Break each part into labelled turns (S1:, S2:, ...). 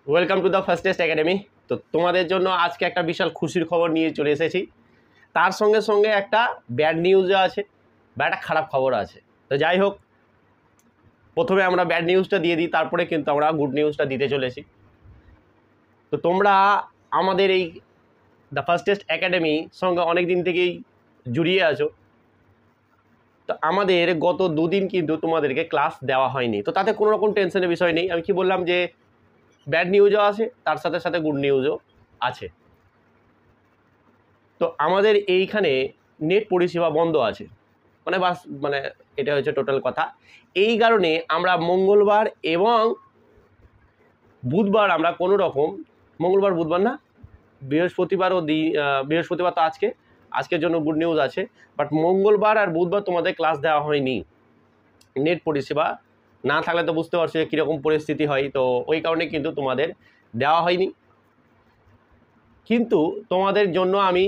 S1: Welcome to the first test academy. তো তোমাদের জন্য আজকে একটা বিশাল খুশির খবর নিয়ে চলে এসেছি। তার সঙ্গে সঙ্গে একটা ব্যাড নিউজও আছে বা একটা খারাপ খবরও আছে। তো যাই হোক, প্রথমে আমরা ব্যাড নিউজটা দিয়ে দিই, তারপরে কিন্তু আমরা গুড নিউজটা দিতে চলেছি। তো তোমরা আমাদের এই দ্য ফার্স্ট টেস্ট একাডেমি সঙ্গে অনেক দিন থেকেই জড়িয়ে আছো। তো আমাদের গত দুদিন কিন্তু তোমাদেরকে ক্লাস দেওয়া হয়নি, তো তাতে কোনো রকম টেনশনের বিষয় নেই। আমি কি বললাম যে ব্যাড নিউজও আছে, তার সাথে সাথে গুড নিউজও আছে। তো আমাদের এইখানে নেট পরিষেবা বন্ধ আছে, মানে এটা হচ্ছে টোটাল কথা। এই কারণে আমরা মঙ্গলবার এবং বুধবার আমরা কোনো রকম, মঙ্গলবার বুধবার না, বৃহস্পতিবারও বৃহস্পতিবার তো আজকের জন্য গুড নিউজ আছে, বাট মঙ্গলবার আর বুধবার তোমাদের ক্লাস দেওয়া হয়নি। নেট পরিষেবা না থাকলে তো বুঝতে পারছো কীরকম পরিস্থিতি হয়, তো ওই কারণে কিন্তু তোমাদের দেওয়া হয়নি। কিন্তু তোমাদের জন্য আমি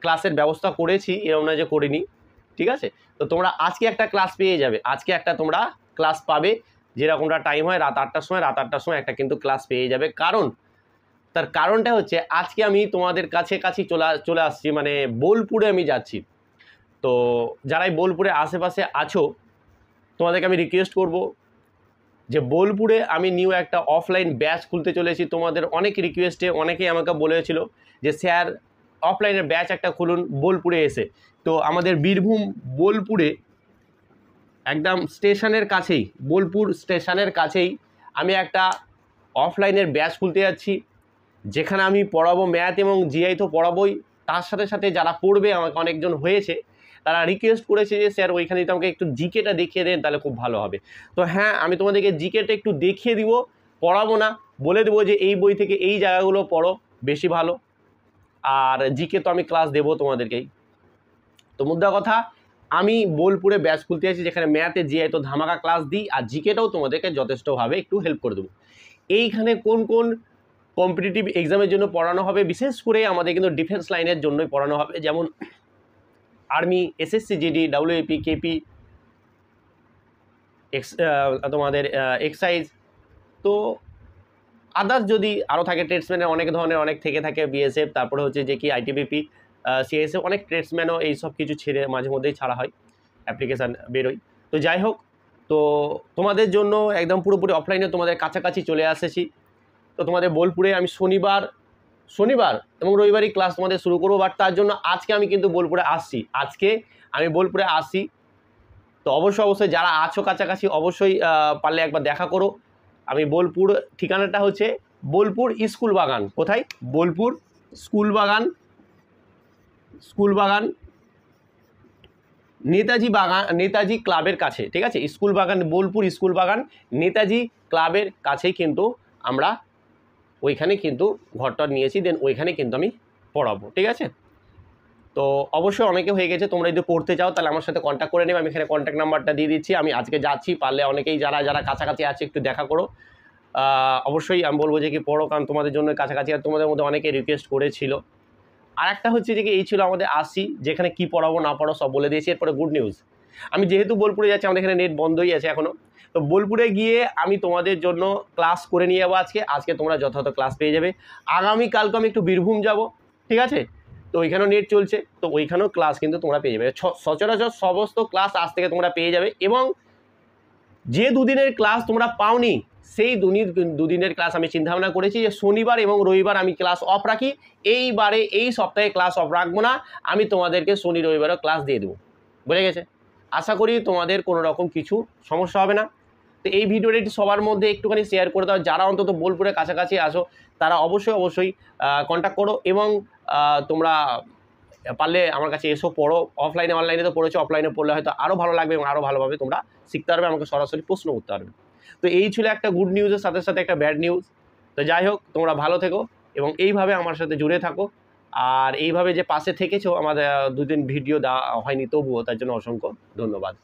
S1: ক্লাসের ব্যবস্থা করেছি, এরকম না যে করিনি, ঠিক আছে? তো তোমরা আজকে একটা ক্লাস পেয়ে যাবে, আজকে একটা তোমরা ক্লাস পাবে, যেরকমটা টাইম হয় রাত 8টার সময় একটা কিন্তু ক্লাস পেয়ে যাবে। তার কারণটা হচ্ছে আজকে আমি তোমাদের কাছে চলে আসছি, মানে বোলপুরে আমি যাচ্ছি। তো যারাই বোলপুরে আশেপাশে আছো, তোমাদেরকে আমি রিকোয়েস্ট করব যে বোলপুরে আমি নিউ একটা অফলাইন ব্যাচ খুলতে চলেছি। তোমাদের অনেক রিকোয়েস্টে অনেকেই আমাকে বলেছিল যে স্যার অফলাইনের ব্যাচ একটা খুলুন বোলপুরে এসে। তো আমাদের বীরভূম বোলপুরে একদম স্টেশনের কাছেই, বোলপুর স্টেশনের কাছেই আমি একটা অফলাইনের ব্যাচ খুলতে যাচ্ছি, যেখানে আমি পড়াবো ম্যাথ এবং জিআই তো পড়াবোই, তার সাথে সাথে যারা পড়বে, আমাকে অনেকজন হয়েছে তারা রিকোয়েস্ট করেছে যে স্যার ওইখানে যদি আমাকে একটু জিকেটা দেখিয়ে দেন তাহলে খুব ভালো হবে। তো হ্যাঁ, আমি তোমাদেরকে জিকেটা একটু দেখিয়ে দিব, পড়াবো না, বলে দেবো যে এই বই থেকে এই জায়গাগুলো পড়ো বেশি ভালো, আর জিকে তো আমি ক্লাস দেবো তোমাদেরকেই। তো মুদ্রা কথা, আমি বোলপুরে ব্যাচ খুলতে আছি যেখানে ম্যাথে জিআই তো ধামাকা ক্লাস দিই, আর জিকেটাও তোমাদেরকে যথেষ্টভাবে একটু হেল্প করে দেবো। এইখানে কোন কোন কম্পিটিটিভ এক্সামের জন্য পড়ানো হবে, বিশেষ করে আমাদের কিন্তু ডিফেন্স লাইনের জন্যই পড়ানো হবে, যেমন army, SSC GD, WAP, KP, তোমাদের এক্সাইজ, তো আদার্স যদি আরও থাকে ট্রেডসম্যানের অনেক ধরনের অনেক থেকে থাকে, বিএসএফ, তারপরে হচ্ছে যে কি আইটিবিপি, সিএসএফ, অনেক ট্রেডসম্যানও এই সব কিছু ছেড়ে মাঝে মধ্যেই ছাড়া হয়, অ্যাপ্লিকেশান বেরোয়। তো যাই হোক, তো তোমাদের জন্য একদম পুরোপুরি অফলাইনে তোমাদের কাছাকাছি চলে আসেছি। তো তোমাদের বোলপুরে আমি শনিবার এবং রবিবারই ক্লাস তোমাদের শুরু করবো, বাট তার জন্য আজকে আমি কিন্তু বোলপুরে আসছি। তো অবশ্যই যারা আছো কাছাকাছি অবশ্যই পারলে একবার দেখা করো। আমি বোলপুর, ঠিকানাটা হচ্ছে বোলপুর স্কুল বাগান। কোথায়? বোলপুর স্কুল বাগান নেতাজি ক্লাবের কাছে, ঠিক আছে? স্কুল বাগান, বোলপুর স্কুল বাগান নেতাজি ক্লাবের কাছেই কিন্তু আমরা ওইখানে কিন্তু ঘরটা নিয়েছি, দেন ওইখানে কিন্তু আমি পড়াবো, ঠিক আছে? তো অবশ্যই অনেকে হয়ে গেছে, তোমরা যদি পড়তে চাও তাহলে আমার সাথে কন্ট্যাক্ট করে নেবে, আমি এখানে কন্ট্যাক্ট নাম্বারটা দিয়ে দিচ্ছি। আমি আজকে যাচ্ছি, পারলে অনেকেই যারা কাছাকাছি আছে একটু দেখা করো। অবশ্যই আমি বলবো যে কি পড়ো, কারণ তোমাদের জন্য কাছাকাছি, আর তোমাদের মধ্যে অনেকে রিকোয়েস্ট করেছিল। আর একটা হচ্ছে যে কি এই ছিল আমাদের আসি, যেখানে কি পড়াবো না পড়ো সব বলে দিয়েছি। এরপরে গুড নিউজ, আমি যেহেতু বোলপুরে যাচ্ছি, আমাদের এখানে নেট বন্ধই আছে এখনও। তো বোলপুরে গিয়ে আমি তোমাদের জন্য ক্লাস করে নিয়ে যাবো। আজকে তোমরা যথাযথ ক্লাস পেয়ে যাবে। আগামীকালকে আমি একটু বীরভূম যাব, ঠিক আছে? তো ওইখানেও নেট চলছে, তো ওইখানেও ক্লাস কিন্তু তোমরা পেয়ে যাবে। সচরাচর সমস্ত ক্লাস আজ থেকে তোমরা পেয়ে যাবে। এবং যে দুদিনের ক্লাস তোমরা পাওনি, সেই দুদিনের ক্লাস আমি চিন্তাভাবনা করেছি যে শনিবার এবং রবিবার আমি ক্লাস অফ রাখি। এই সপ্তাহে ক্লাস অফ রাখবো না, আমি তোমাদেরকে শনি রবিবারও ক্লাস দিয়ে দেবো। বুঝে গেছে? আশা করি তোমাদের কোনো রকম কিছু সমস্যা হবে না। তো এই ভিডিওটি সবার মধ্যে একটুখানি শেয়ার করে দাও, যারা অন্তত বোলপুরের কাছাকাছি আসো তারা অবশ্যই কন্ট্যাক্ট করো। এবং তোমরা পারলে আমার কাছে এসো, পড়ো। অনলাইনে তো পড়েছো, অফলাইনে পড়লে হয়তো আরও ভালো লাগবে এবং আরও ভালোভাবে তোমরা শিখতে পারবে, আমাকে সরাসরি প্রশ্ন করতে পারবে। তো এই ছিল একটা গুড নিউজের সাথে সাথে একটা ব্যাড নিউজ। তো যাই হোক, তোমরা ভালো থেকো এবং এইভাবে আমার সাথে জুড়ে থাকো। আর এইভাবে যে পাশে থেকেছো, আমাদের দুদিন ভিডিও দেওয়া হয়নি তবুও, তার জন্য অসংখ্য ধন্যবাদ।